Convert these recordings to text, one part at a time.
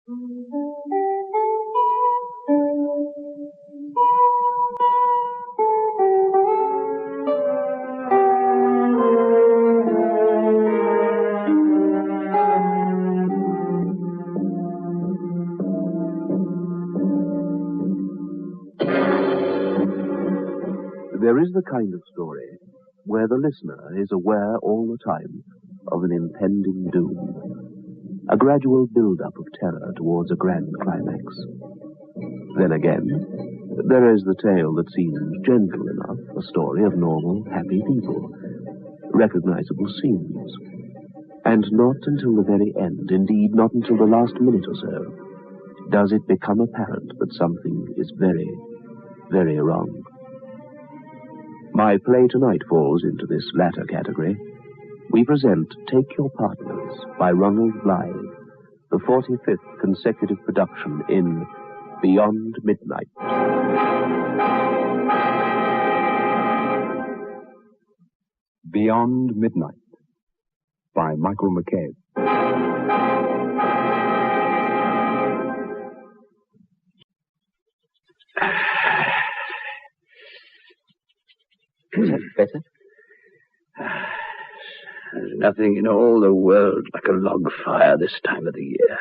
There is the kind of story where the listener is aware all the time of an impending doom, a gradual build-up of terror towards a grand climax. Then again, there is the tale that seems gentle enough, a story of normal, happy people, recognizable scenes. And not until the very end, indeed not until the last minute or so, does it become apparent that something is very, very wrong. My play tonight falls into this latter category. We present Take Your Partners by Ronald Blythe, the 45th consecutive production in Beyond Midnight. Beyond Midnight by Michael McCabe. Is that better? There's nothing in all the world like a log fire this time of the year.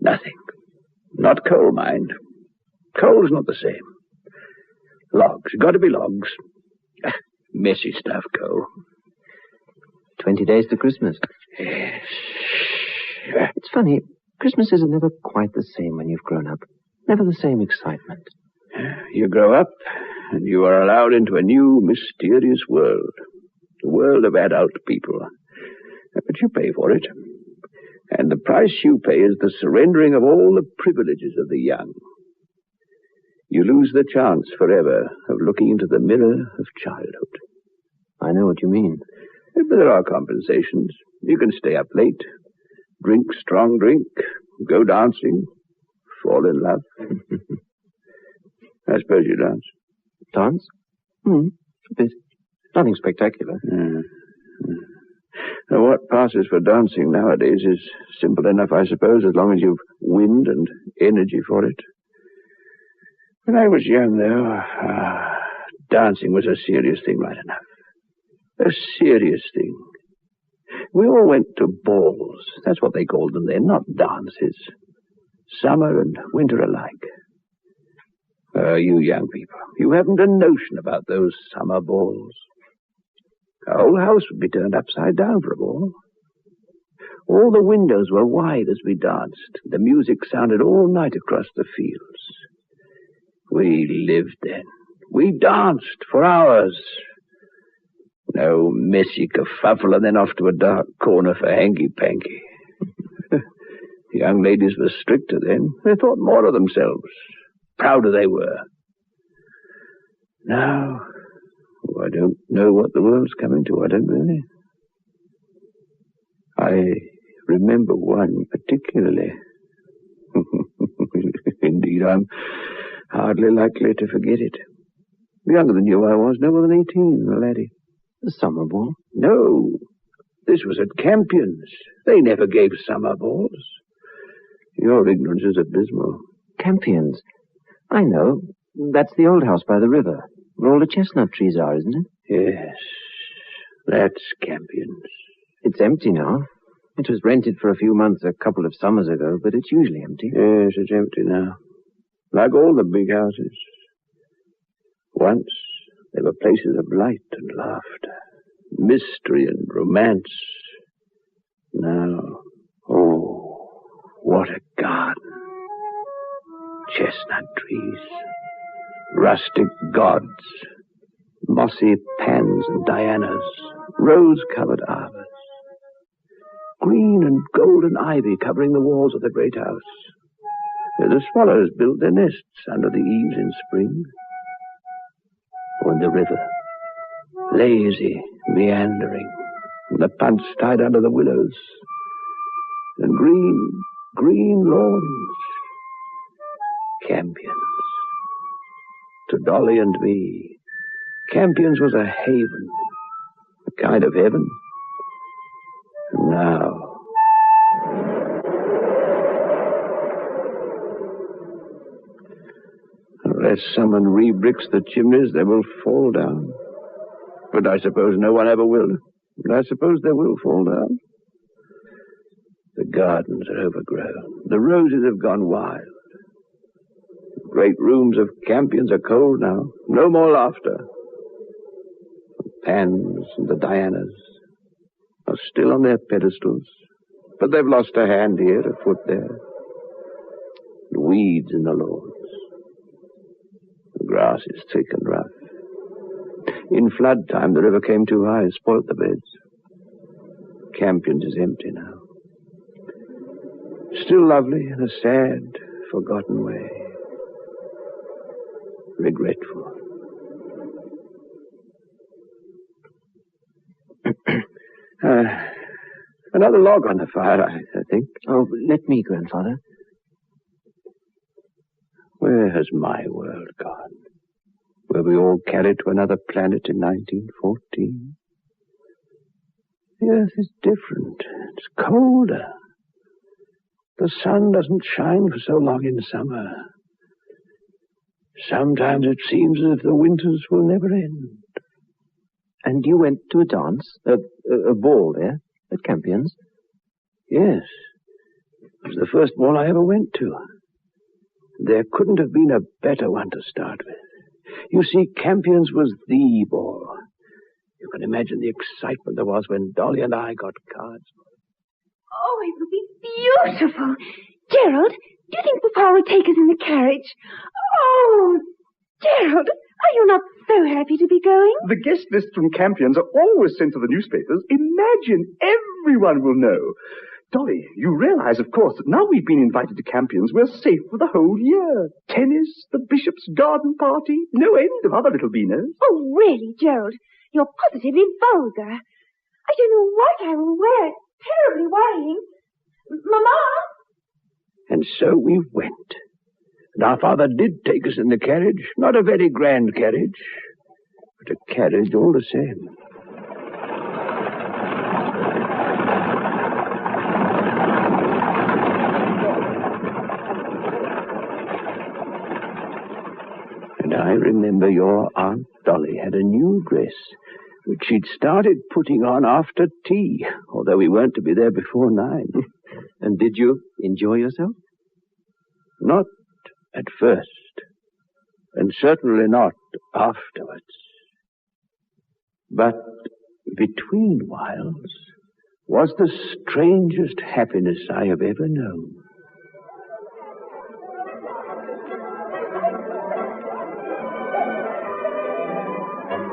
Nothing. Not coal, mind. Coal's not the same. Logs. Got to be logs. Messy stuff, coal. 20 days to Christmas. Yes. It's funny. Christmases are never quite the same when you've grown up. Never the same excitement. You grow up, and you are allowed into a new, mysterious world. The world of adult people. But you pay for it. And the price you pay is the surrendering of all the privileges of the young. You lose the chance forever of looking into the mirror of childhood. I know what you mean. But there are compensations. You can stay up late, drink strong drink, go dancing, fall in love. I suppose you dance. Dance? A bit. Nothing spectacular. Now, what passes for dancing nowadays is simple enough, I suppose, as long as you've wind and energy for it. When I was young, though, dancing was a serious thing right enough. A serious thing. We all went to balls. That's what they called them then, not dances. Summer and winter alike. You young people, you haven't a notion about those summer balls. The whole house would be turned upside down for a ball. All the windows were wide as we danced. The music sounded all night across the fields. We lived then. We danced for hours. No messy kerfuffle and then off to a dark corner for hanky-panky. The young ladies were stricter then. They thought more of themselves. Prouder they were. Now, I don't know what the world's coming to. I don't really. I remember one particularly. Indeed, I'm hardly likely to forget it. Younger than you I was, no more than 18, the laddie. The summer ball? No. This was at Campion's. They never gave summer balls. Your ignorance is abysmal. Campion's? I know. That's the old house by the river, where all the chestnut trees are, isn't it? Yes. That's Campion's. It's empty now. It was rented for a few months a couple of summers ago, but it's usually empty. Yes, it's empty now. Like all the big houses. Once, they were places of light and laughter, mystery and romance. Now, oh, what a garden. Chestnut trees, rustic gods, mossy pans and dianas, rose-covered arbors, green and golden ivy covering the walls of the great house. The swallows built their nests under the eaves in spring. On the river, lazy, meandering, and the punts tied under the willows, and green lawns. Campion's. To Dolly and me, Campion's was a haven, a kind of heaven. And now... Unless someone re-bricks the chimneys, they will fall down. But I suppose no one ever will. And I suppose they will fall down. The gardens are overgrown. The roses have gone wild. The great rooms of Campions are cold now. No more laughter. The Pans and the Dianas are still on their pedestals, but they've lost a hand here, a foot there. The weeds in the lawns. The grass is thick and rough. In flood time, the river came too high and spoilt the beds. Campions is empty now. Still lovely in a sad, forgotten way. Regretful. Another log on the fire, I think. Oh, let me, Grandfather. Where has my world gone? Were we all carried to another planet in 1914? The Earth is different. It's colder. The sun doesn't shine for so long in summer. Sometimes it seems as if the winters will never end. And you went to a dance? A ball there? At Campions? Yes. It was the first ball I ever went to. There couldn't have been a better one to start with. You see, Campions was the ball. You can imagine the excitement there was when Dolly and I got cards. Oh, it will be beautiful. Gerald, do you think Papa will take us in the carriage? Oh, Gerald, are you not so happy to be going? The guest lists from Campions are always sent to the newspapers. Imagine, everyone will know. Dolly, you realize, of course, that now we've been invited to Campions, we're safe for the whole year. Tennis, the bishop's garden party, no end of other little beaners. Oh, really, Gerald? You're positively vulgar. I don't know what I will wear. It's terribly worrying. Mama? And so we went. And our father did take us in the carriage. Not a very grand carriage, but a carriage all the same. And I remember your Aunt Dolly had a new dress, which she'd started putting on after tea, although we weren't to be there before 9. And did you enjoy yourself? Not at first, and certainly not afterwards. But between whiles was the strangest happiness I have ever known.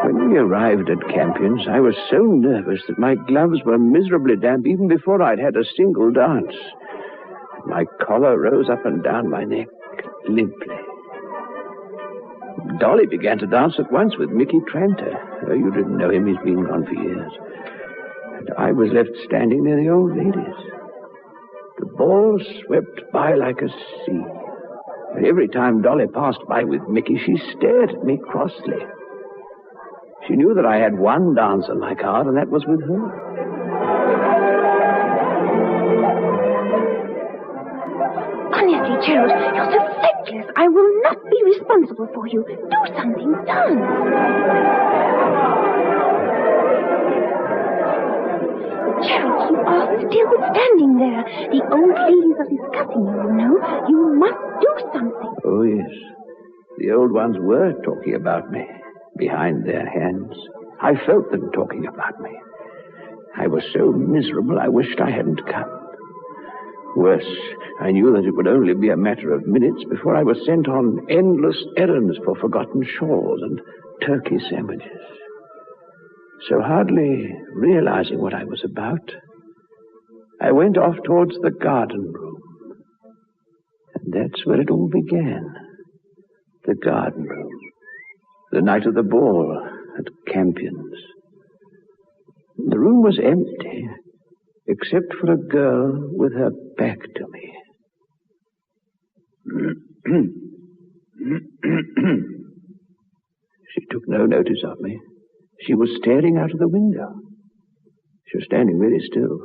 When we arrived at Campions, I was so nervous that my gloves were miserably damp even before I'd had a single dance. My collar rose up and down my neck limply. Dolly began to dance at once with Mickey Tranter. Oh, you didn't know him, he's been gone for years. And I was left standing near the old ladies. The ball swept by like a sea. And every time Dolly passed by with Mickey, she stared at me crossly. She knew that I had one dance on my card, and that was with her. Honestly, Gerald, you're so feckless. I will not be responsible for you. Do something, dance. Gerald, you are still standing there. The old ladies are discussing you, you know. You must do something. Oh, yes. The old ones were talking about me. Behind their hands. I felt them talking about me. I was so miserable I wished I hadn't come. Worse, I knew that it would only be a matter of minutes before I was sent on endless errands for forgotten shawls and turkey sandwiches. So hardly realizing what I was about, I went off towards the garden room. And that's where it all began. The garden room. The night of the ball at Campions. The room was empty, except for a girl with her back to me. She took no notice of me. She was staring out of the window. She was standing very still.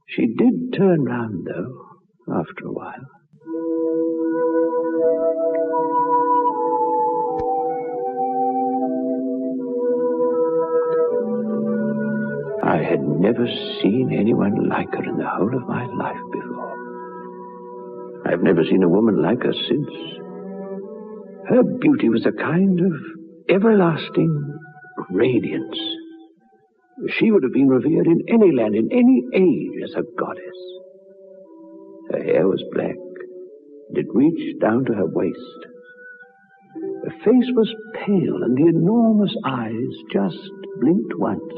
She did turn round, though, after a while. had never seen anyone like her in the whole of my life before. I've never seen a woman like her since. Her beauty was a kind of everlasting radiance. She would have been revered in any land, in any age, as a goddess. Her hair was black, and it reached down to her waist. Her face was pale, and the enormous eyes just blinked once,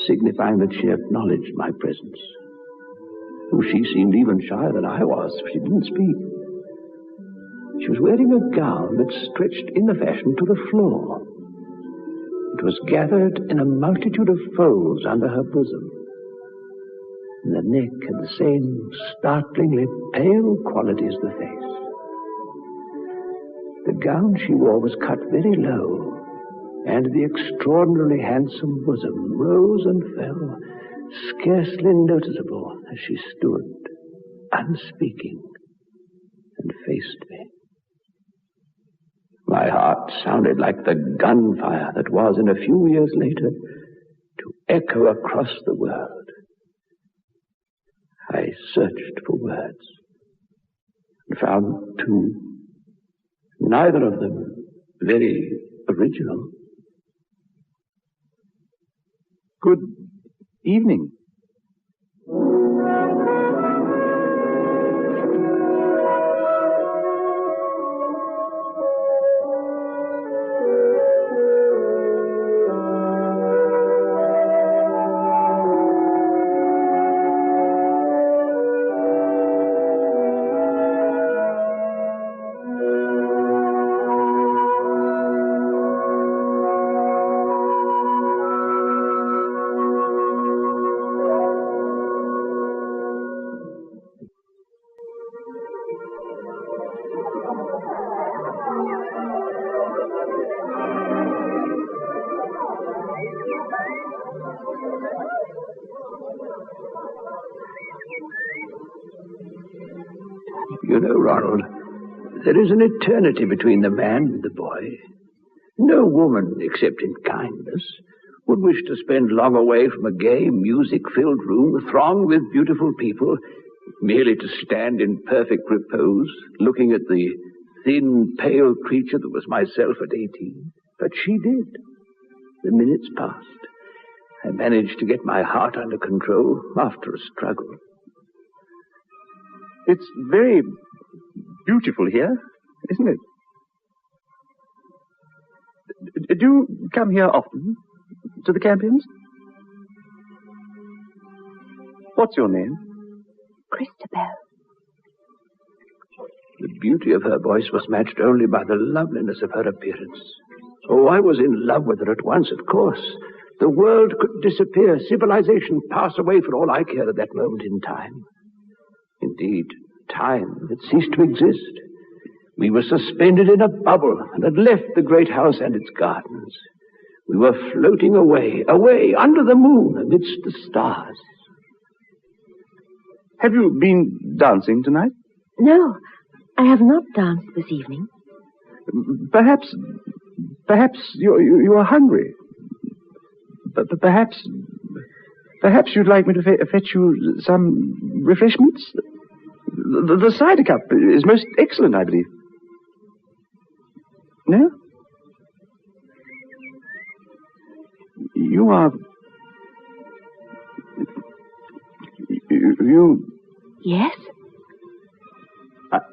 signifying that she acknowledged my presence. Oh, she seemed even shyer than I was. She didn't speak. She was wearing a gown that stretched in the fashion to the floor. It was gathered in a multitude of folds under her bosom. And the neck had the same startlingly pale quality as the face. The gown she wore was cut very low, and the extraordinarily handsome bosom rose and fell, scarcely noticeable, as she stood, unspeaking, and faced me. My heart sounded like the gunfire that was, in a few years later, to echo across the world. I searched for words, and found two, neither of them very original. Good evening. You know, Ronald, there is an eternity between the man and the boy. No woman, except in kindness, would wish to spend long away from a gay, music-filled room thronged with beautiful people, merely to stand in perfect repose, looking at the thin, pale creature that was myself at 18. But she did. The minutes passed. I managed to get my heart under control after a struggle. It's very beautiful here, isn't it? Do you come here often? To the Campions? What's your name? Christabel. The beauty of her voice was matched only by the loveliness of her appearance. Oh, I was in love with her at once, of course. The world could disappear, civilization pass away for all I cared at that moment in time. Indeed, time had ceased to exist. We were suspended in a bubble and had left the great house and its gardens. We were floating away, under the moon, amidst the stars. Have you been dancing tonight? No, I have not danced this evening. Perhaps you are hungry. Perhaps you'd like me to fetch you some refreshments? The cider cup is most excellent, I believe. No? You are... You... Yes?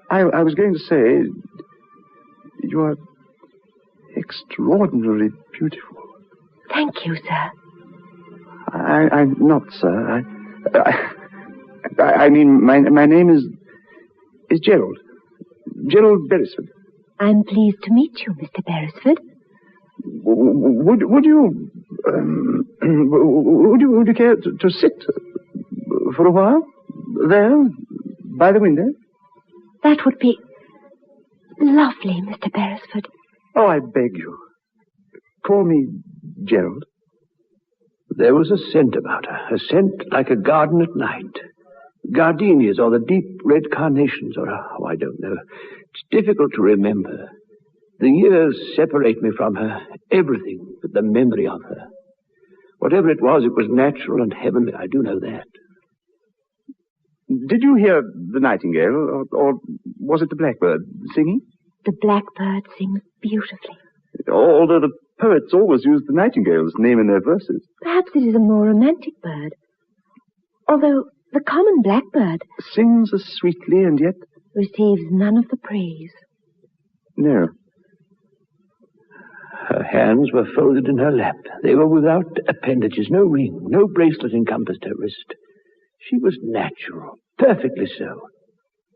I was going to say, you are extraordinarily beautiful. Thank you, sir. I'm not, sir. I mean, my name is Gerald. Gerald Beresford. I'm pleased to meet you, Mr. Beresford. Would you care to sit for a while there by the window? That would be lovely, Mr. Beresford. Oh, I beg you. Call me Gerald. There was a scent about her, a scent like a garden at night. Gardenias or the deep red carnations or, oh, I don't know. It's difficult to remember. The years separate me from her, everything but the memory of her. Whatever it was natural and heavenly. I do know that. Did you hear the nightingale, or was it the blackbird singing? The blackbird sings beautifully. Although the poets always use the nightingale's name in their verses. Perhaps it is a more romantic bird. Although the common blackbird Sings as sweetly and yet... receives none of the praise. No. Her hands were folded in her lap. They were without appendages, no ring, no bracelet encompassed her wrist. She was natural, perfectly so.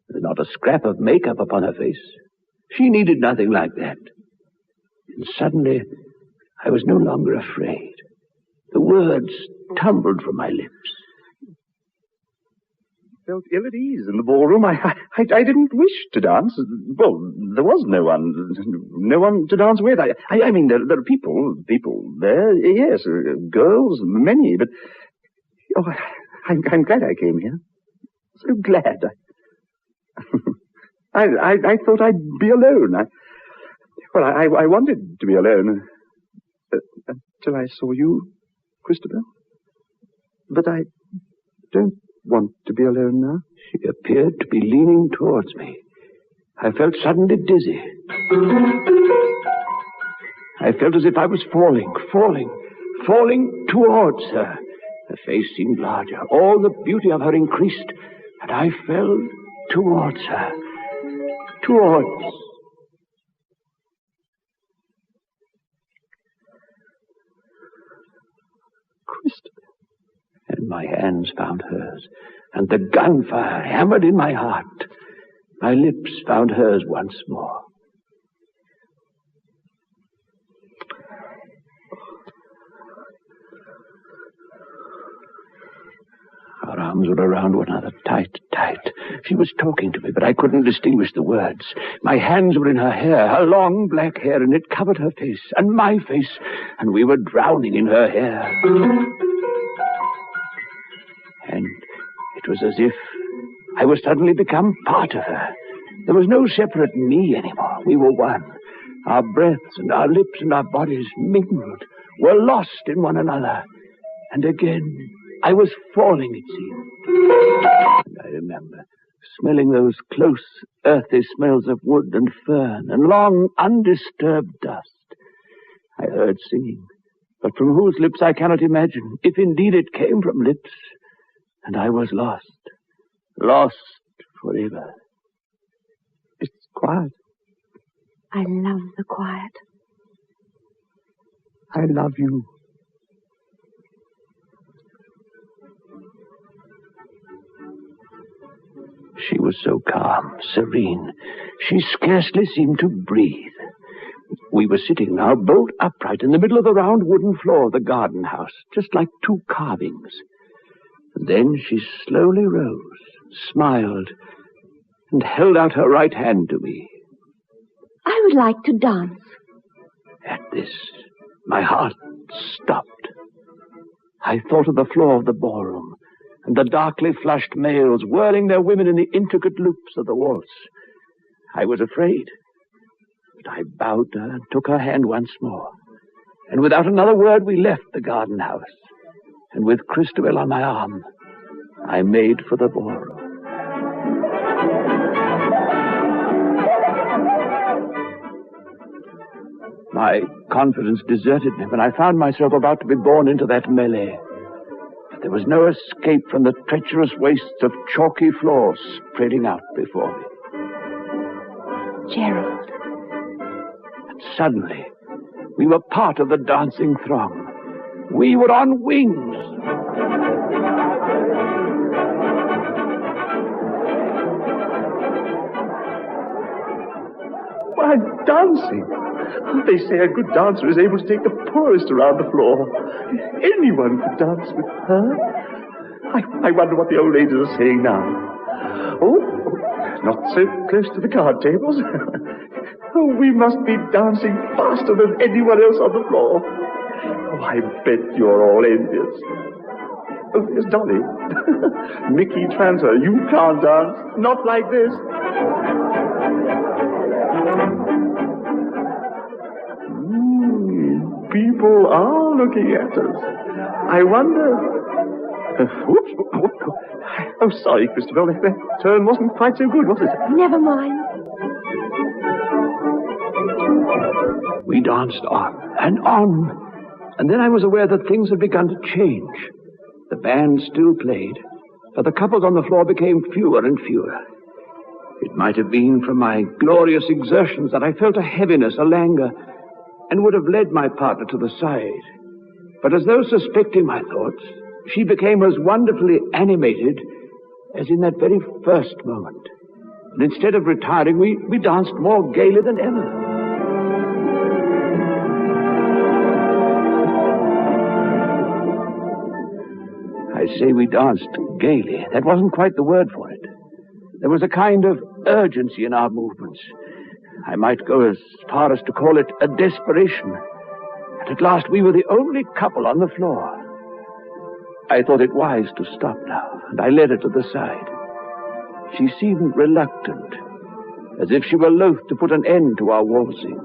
There was not a scrap of makeup upon her face. She needed nothing like that. And suddenly, I was no longer afraid. The words tumbled from my lips. I felt ill at ease in the ballroom. I didn't wish to dance. Well, there was no one to dance with. I mean, there are people there, yes, girls, many, but... Oh, I'm glad I came here. So glad. I thought I'd be alone. I wanted to be alone until I saw you, Christabel. But I don't want to be alone now. She appeared to be leaning towards me. I felt suddenly dizzy. I felt as if I was falling towards her. Her face seemed larger. All the beauty of her increased, and I fell towards her. Christabel. And my hands found hers, and the gunfire hammered in my heart. My lips found hers once more. Our arms were around one another, tight. She was talking to me, but I couldn't distinguish the words. My hands were in her hair, her long black hair, and it covered her face and my face, and we were drowning in her hair. And it was as if I was suddenly become part of her. There was no separate me anymore. We were one. Our breaths and our lips and our bodies mingled, were lost in one another. And again, I was falling, it seemed. And I remember smelling those close, earthy smells of wood and fern and long, undisturbed dust. I heard singing, but from whose lips I cannot imagine, if indeed it came from lips. And I was lost forever. It's quiet. I love the quiet. I love you. She was so calm, serene. She scarcely seemed to breathe. We were sitting now, bolt upright, in the middle of the round wooden floor of the garden house, just like two carvings. And then she slowly rose, smiled, and held out her right hand to me. I would like to dance. At this, my heart stopped. I thought of the floor of the ballroom, and the darkly flushed males whirling their women in the intricate loops of the waltz. I was afraid, but I bowed to her and took her hand once more. And without another word, we left the garden house. And with Christabel on my arm, I made for the ballroom. My confidence deserted me when I found myself about to be borne into that melee. But there was no escape from the treacherous wastes of chalky floor spreading out before me. Gerald. And suddenly, we were part of the dancing throng. We were on wings. Why, dancing. They say a good dancer is able to take the poorest around the floor. Anyone could dance with her. I wonder what the old ladies are saying now. Oh, not so close to the card tables. Oh, we must be dancing faster than anyone else on the floor. Oh, I bet you're all envious. Oh, there's Dolly. Mickey Transfer, you can't dance. Not like this. People are looking at us. I wonder... Whoops. I'm sorry, Christabel. That turn wasn't quite so good, was it? Never mind. We danced on and on, and then I was aware that things had begun to change. The band still played, but the couples on the floor became fewer and fewer. It might have been from my glorious exertions that I felt a heaviness, a languor, and would have led my partner to the side. But as though suspecting my thoughts, she became as wonderfully animated as in that very first moment. And instead of retiring, we danced more gaily than ever. I say we danced gaily. That wasn't quite the word for it. There was a kind of urgency in our movements. I might go as far as to call it a desperation. And at last we were the only couple on the floor. I thought it wise to stop now, and I led her to the side. She seemed reluctant, as if she were loath to put an end to our waltzing.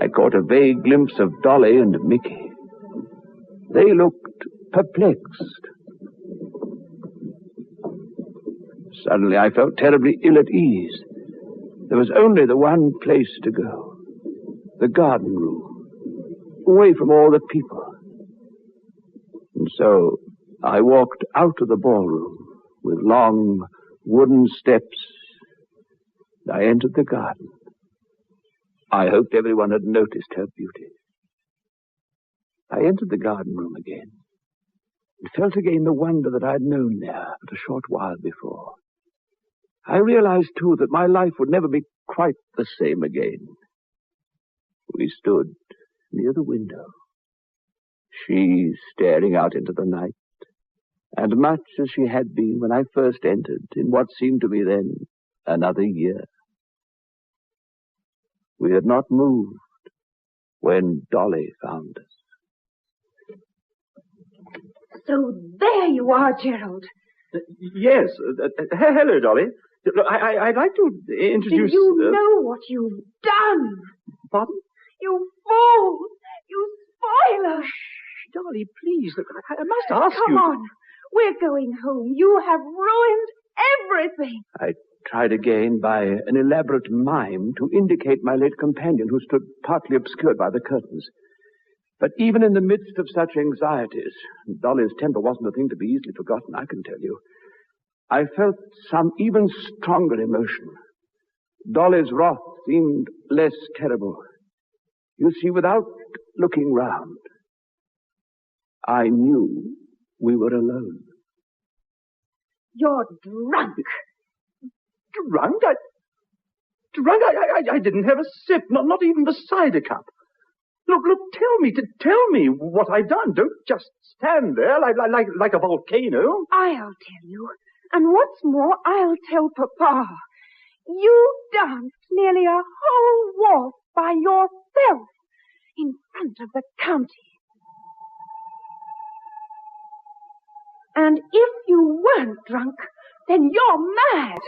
I caught a vague glimpse of Dolly and Mickey. They looked perplexed. Suddenly I felt terribly ill at ease. There was only the one place to go, the garden room, away from all the people. And so I walked out of the ballroom with long wooden steps. I entered the garden. I hoped everyone had noticed her beauty. I entered the garden room again and felt again the wonder that I had known there but a short while before. I realized, too, that my life would never be quite the same again. We stood near the window, she staring out into the night, and much as she had been when I first entered in what seemed to me then another year. We had not moved when Dolly found us. So there you are, Gerald. Yes. Hello, Dolly. I'd like to introduce... Do you know what you've done? Pardon? You fool! You spoiler! Shh, Dolly, please. Look, I must ask you... Come on. We're going home. You have ruined everything. I tried again by an elaborate mime to indicate my late companion, who stood partly obscured by the curtains. But even in the midst of such anxieties, Dolly's temper wasn't a thing to be easily forgotten, I can tell you, I felt some even stronger emotion. Dolly's wrath seemed less terrible. You see, without looking round, I knew we were alone. You're drunk. Drunk? I didn't have a sip, not even the cider cup. Look, tell me what I've done. Don't just stand there like a volcano. I'll tell you. And what's more, I'll tell Papa. You danced nearly a whole waltz by yourself in front of the county. And if you weren't drunk, then you're mad.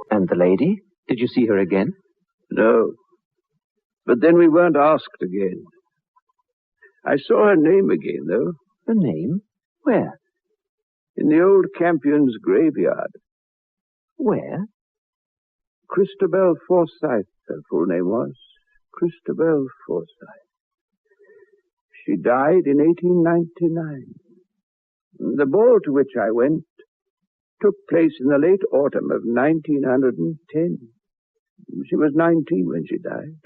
And the lady? Did you see her again? No. But then we weren't asked again. I saw her name again, though. Her name? Where? In the old Campion's graveyard. Where? Christabel Forsyth, her full name was. Christabel Forsyth. She died in 1899. The ball to which I went took place in the late autumn of 1910. She was 19 when she died.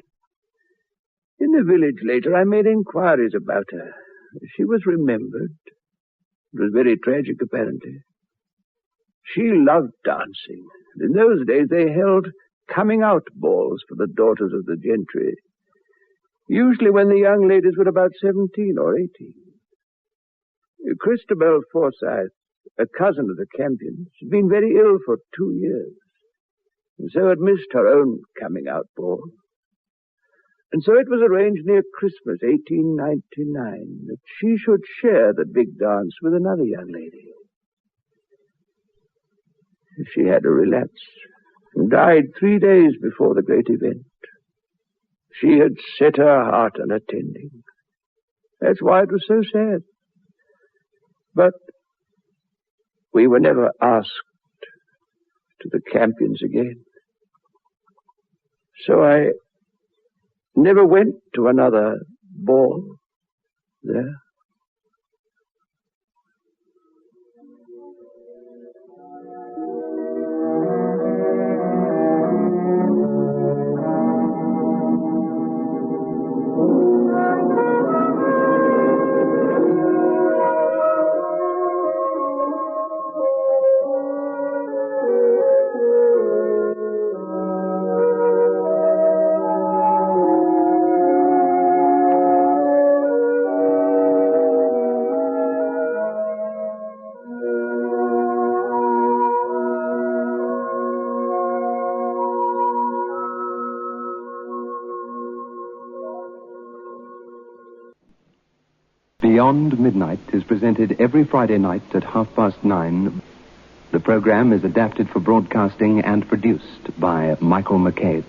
In the village later, I made inquiries about her. She was remembered. It was very tragic, apparently. She loved dancing. In those days, they held coming-out balls for the daughters of the gentry, usually when the young ladies were about 17 or 18. Christabel Forsyth, a cousin of the Campions, had been very ill for 2 years, and so had missed her own coming-out ball. And so it was arranged near Christmas, 1899, that she should share the big dance with another young lady. She had a relapse and died 3 days before the great event. She had set her heart on attending. That's why it was so sad. But we were never asked to the Campions again. So I never went to another ball there. Beyond Midnight is presented every Friday night at 9:30. The program is adapted for broadcasting and produced by Michael McCabe.